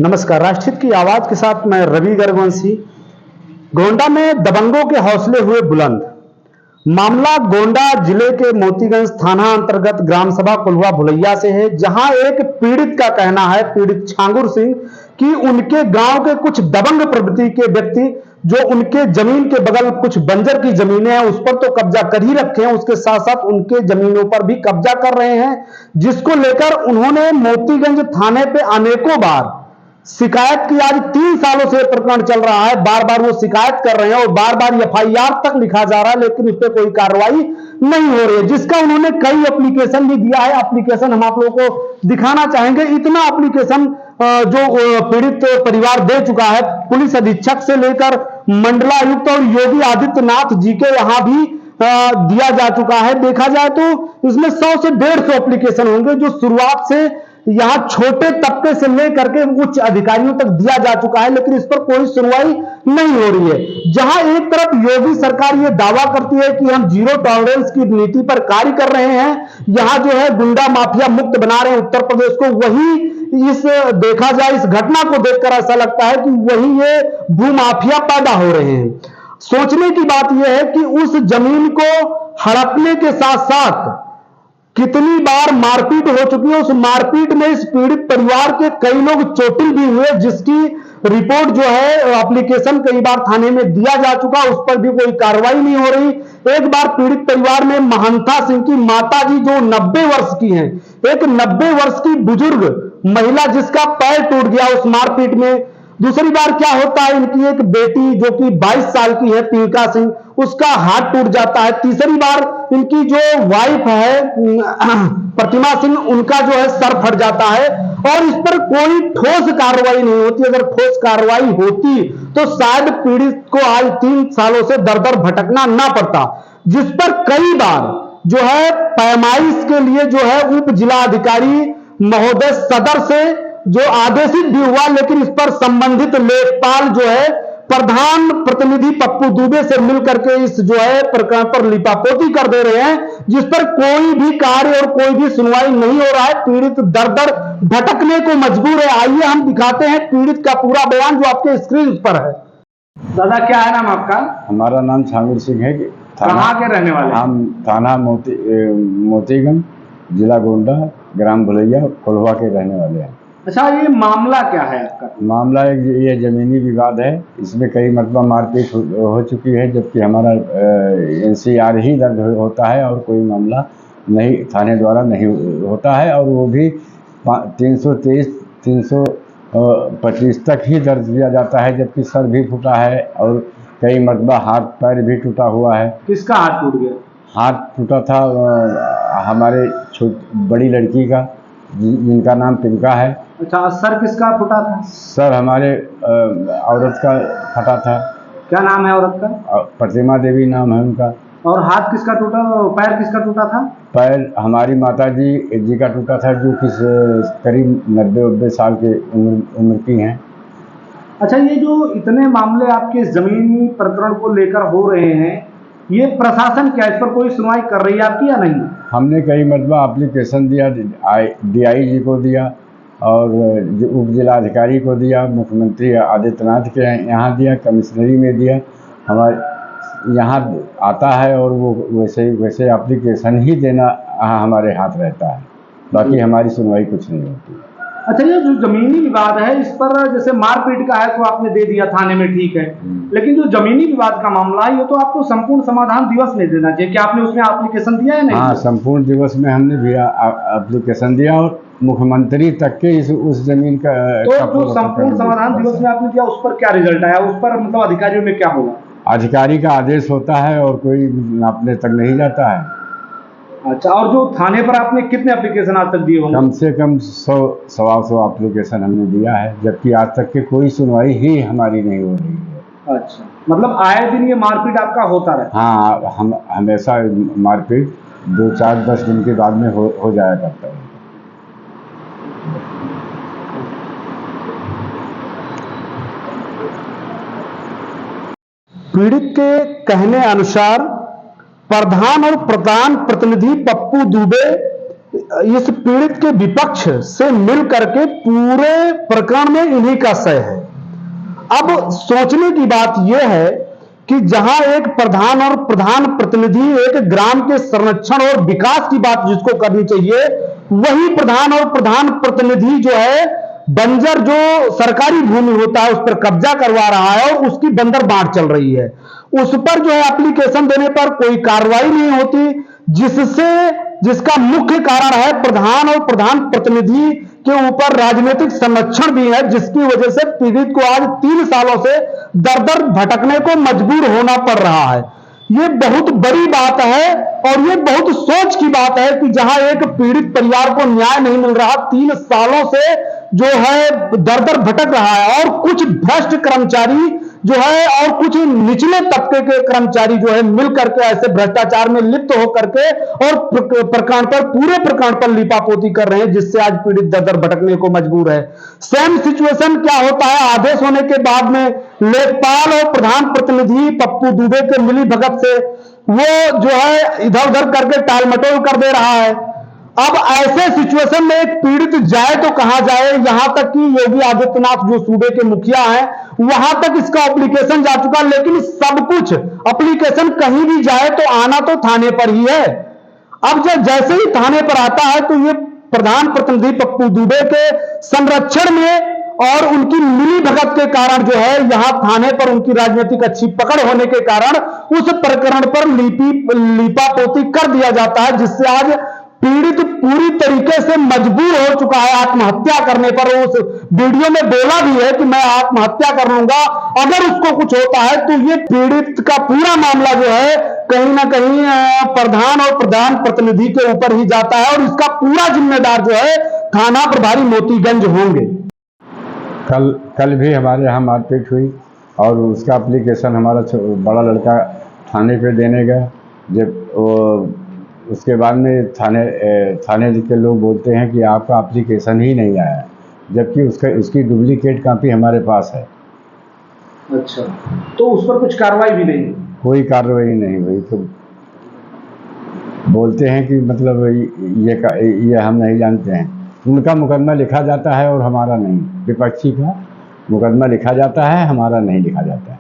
नमस्कार। राष्ट्रहित की आवाज के साथ मैं रवि गर्गवंशी। गोंडा में दबंगों के हौसले हुए बुलंद। मामला गोंडा जिले के मोतीगंज थाना अंतर्गत ग्राम सभा कोल्हुआ भुलैया से है, जहां एक पीड़ित का कहना है, पीड़ित छांगुर सिंह, कि उनके गांव के कुछ दबंग प्रवृत्ति के व्यक्ति जो उनके जमीन के बगल कुछ बंजर की जमीनें हैं उस पर तो कब्जा कर ही रखे हैं, उसके साथ साथ उनके जमीनों पर भी कब्जा कर रहे हैं, जिसको लेकर उन्होंने मोतीगंज थाने पे अनेकों बार शिकायत की। आज 3 सालों से प्रकरण चल रहा है, बार बार वो शिकायत कर रहे हैं और बार बार एफआईआर तक लिखा जा रहा है, लेकिन उस पर कोई कार्रवाई नहीं हो रही है, जिसका उन्होंने कई एप्लीकेशन भी दिया है। एप्लीकेशन हम आप लोगों को दिखाना चाहेंगे। इतना एप्लीकेशन जो पीड़ित परिवार दे चुका है, पुलिस अधीक्षक से लेकर मंडलायुक्त और योगी आदित्यनाथ जी के यहां भी दिया जा चुका है। देखा जाए तो इसमें 100 से 150 एप्लीकेशन होंगे, जो शुरुआत से यहां छोटे तबके से लेकर के उच्च अधिकारियों तक दिया जा चुका है, लेकिन इस पर कोई सुनवाई नहीं हो रही है। जहां एक तरफ योगी सरकार यह दावा करती है कि हम जीरो टॉलरेंस की नीति पर कार्य कर रहे हैं, यहां जो है गुंडा माफिया मुक्त बना रहे हैं उत्तर प्रदेश को, वही इस देखा जाए इस घटना को देखकर ऐसा लगता है कि वही ये भूमाफिया पैदा हो रहे हैं। सोचने की बात यह है कि उस जमीन को हड़पने के साथ साथ कितनी बार मारपीट हो चुकी है। उस मारपीट में इस पीड़ित परिवार के कई लोग चोटिल भी हुए, जिसकी रिपोर्ट जो है एप्लीकेशन कई बार थाने में दिया जा चुका, उस पर भी कोई कार्रवाई नहीं हो रही। एक बार पीड़ित परिवार में महंता सिंह की माता जी जो 90 वर्ष की हैं, एक 90 वर्ष की बुजुर्ग महिला जिसका पैर टूट गया उस मारपीट में। दूसरी बार क्या होता है, इनकी एक बेटी जो कि 22 साल की है, पीका सिंह, उसका हाथ टूट जाता है। तीसरी बार इनकी जो वाइफ है प्रतिमा सिंह, उनका जो है सर फट जाता है और इस पर कोई ठोस कार्रवाई नहीं होती। अगर ठोस कार्रवाई होती तो शायद पीड़ित को आज 3 सालों से दर दर भटकना ना पड़ता, जिस पर कई बार जो है पैमाइश के लिए जो है उप जिला अधिकारी महोदय सदर से जो आदेशित भी हुआ, लेकिन इस पर संबंधित लेखपाल जो है प्रधान प्रतिनिधि पप्पू दुबे से मिलकर के इस जो है प्रकरण पर लिपापोती कर दे रहे हैं, जिस पर कोई भी कार्य और कोई भी सुनवाई नहीं हो रहा है। पीड़ित दर दर भटकने को मजबूर है। आइए हम दिखाते हैं पीड़ित का पूरा बयान जो आपके स्क्रीन पर है। दादा, क्या है नाम आपका? हमारा नाम छांगुर सिंह है। कहाँ के रहने वाले? हम थाना मोतीगंज, जिला गोंडा, ग्राम भुलैया, कोल्हुआ के रहने वाले हैं। अच्छा, ये मामला क्या है आपका? मामला ये जमीनी विवाद है। इसमें कई मरतबा मारपीट हो चुकी है, जबकि हमारा NCR ही दर्ज होता है और कोई मामला नहीं थाने द्वारा नहीं होता है, और वो भी 323, 325 तक ही दर्ज किया जाता है, जबकि सर भी फूटा है और कई मरतबा हाथ पैर भी टूटा हुआ है। किसका हाथ टूट गया? हाथ टूटा था हमारे बड़ी लड़की का, जिनका नाम तिनका है। अच्छा, सर किसका फटा था? सर हमारे औरत का फटा था। क्या नाम है औरत का? प्रतिमा देवी नाम है उनका। और हाथ किसका टूटा, पैर किसका टूटा था? पैर हमारी माता जी का टूटा था, जो कि करीब 90-90 साल के उम्र की हैं। अच्छा, ये जो इतने मामले आपके जमीनी प्रकरण को लेकर हो रहे हैं, ये प्रशासन क्या इस पर कोई सुनवाई कर रही है आपकी या नहीं? हमने कई मरतबा एप्लीकेशन दिया, DIG को दिया और उप जिलाधिकारी को दिया, मुख्यमंत्री आदित्यनाथ के यहाँ दिया, कमिश्नरी में दिया। हमारे यहाँ आता है और वो वैसे एप्लीकेशन ही देना हमारे हाथ रहता है, बाकी हमारी सुनवाई कुछ नहीं होती। अच्छा, ये जो जमीनी विवाद है इस पर जैसे मारपीट का है तो आपने दे दिया थाने में, ठीक है, लेकिन जो जमीनी विवाद का मामला है ये तो आपको संपूर्ण समाधान दिवस में देना चाहिए। क्या आपने उसमें एप्लीकेशन दिया है? नहीं। हाँ, संपूर्ण दिवस में हमने भी एप्लीकेशन दिया और मुख्यमंत्री तक के उस जमीन का तो जो संपूर्ण समाधान दिवस में आपने दिया उस पर क्या रिजल्ट आया? उस पर मतलब अधिकारियों ने क्या बोला? अधिकारी का आदेश होता है और कोई नापने तक नहीं जाता है। अच्छा, और जो थाने पर आपने कितने एप्लीकेशन आज तक दिए होंगे? कम से कम 100-125 एप्लीकेशन हमने दिया है, जबकि आज तक की कोई सुनवाई ही हमारी नहीं हो रही है। अच्छा, मतलब आए दिन ये मारपीट आपका होता रहता? हाँ, हम हमेशा मारपीट 2-4-10 दिन के बाद में हो जाया करता है। पीड़ित के कहने अनुसार प्रधान और प्रधान प्रतिनिधि पप्पू दुबे इस पीड़ित के विपक्ष से मिल करके पूरे प्रकरण में इन्हीं का सह है। अब सोचने की बात यह है कि जहां एक प्रधान और प्रधान प्रतिनिधि एक ग्राम के संरक्षण और विकास की बात जिसको करनी चाहिए, वही प्रधान और प्रधान प्रतिनिधि जो है बंजर जो सरकारी भूमि होता है उस पर कब्जा करवा रहा है और उसकी बंदर बांट चल रही है। उस पर जो है एप्लीकेशन देने पर कोई कार्रवाई नहीं होती, जिसका मुख्य कारण है प्रधान और प्रधान प्रतिनिधि के ऊपर राजनीतिक संरक्षण भी है, जिसकी वजह से पीड़ित को आज 3 सालों से दर दर भटकने को मजबूर होना पड़ रहा है। ये बहुत बड़ी बात है और ये बहुत सोच की बात है कि जहां एक पीड़ित परिवार को न्याय नहीं मिल रहा, 3 सालों से जो है दर दर भटक रहा है और कुछ भ्रष्ट कर्मचारी जो है और कुछ निचले तबके के कर्मचारी जो है मिल करके ऐसे भ्रष्टाचार में लिप्त होकर के और पूरे प्रकरण पर लीपापोती कर रहे हैं, जिससे आज पीड़ित दर दर भटकने को मजबूर है। सेम सिचुएशन क्या होता है, आदेश होने के बाद में लेखपाल और प्रधान प्रतिनिधि पप्पू दुबे के मिली भगत से वो जो है इधर उधर करके टाल मटोल कर दे रहा है। अब ऐसे सिचुएशन में एक पीड़ित जाए तो कहां जाए, यहां तक कि योगी आदित्यनाथ जो सूबे के मुखिया हैं वहां तक इसका एप्लीकेशन जा चुका, लेकिन सब कुछ एप्लीकेशन कहीं भी जाए तो आना तो थाने पर ही है। अब जब जैसे ही थाने पर आता है तो ये प्रधान प्रतिनिधि पप्पू दुबे के संरक्षण में और उनकी मिली भगत के कारण जो है यहां थाने पर उनकी राजनीतिक अच्छी पकड़ होने के कारण उस प्रकरण पर लीपापोती कर दिया जाता है, जिससे आज पीड़ित पूरी तरीके से मजबूर हो चुका है आत्महत्या करने पर। उस वीडियो में बोला भी है कि मैं आत्महत्या कर लूंगा अगर उसको कुछ होता है। तो ये पीड़ित का पूरा मामला जो है कहीं ना कहीं प्रधान और प्रधान प्रतिनिधि के ऊपर ही जाता है और इसका पूरा जिम्मेदार जो है थाना प्रभारी मोतीगंज होंगे। कल भी हमारे यहाँ मारपीट हुई और उसका एप्लीकेशन हमारा बड़ा लड़का थाने पे देने गया। जब उसके बाद में थाने के लोग बोलते हैं कि आपका एप्लीकेशन ही नहीं आया, जबकि उसकी डुप्लीकेट कॉपी हमारे पास है। अच्छा, तो उस पर कुछ कार्रवाई भी नहीं? कोई कार्रवाई नहीं हुई। तो बोलते हैं कि मतलब ये हम नहीं जानते हैं। उनका मुकदमा लिखा जाता है और हमारा नहीं, विपक्षी का मुकदमा लिखा जाता है, हमारा नहीं लिखा जाता है।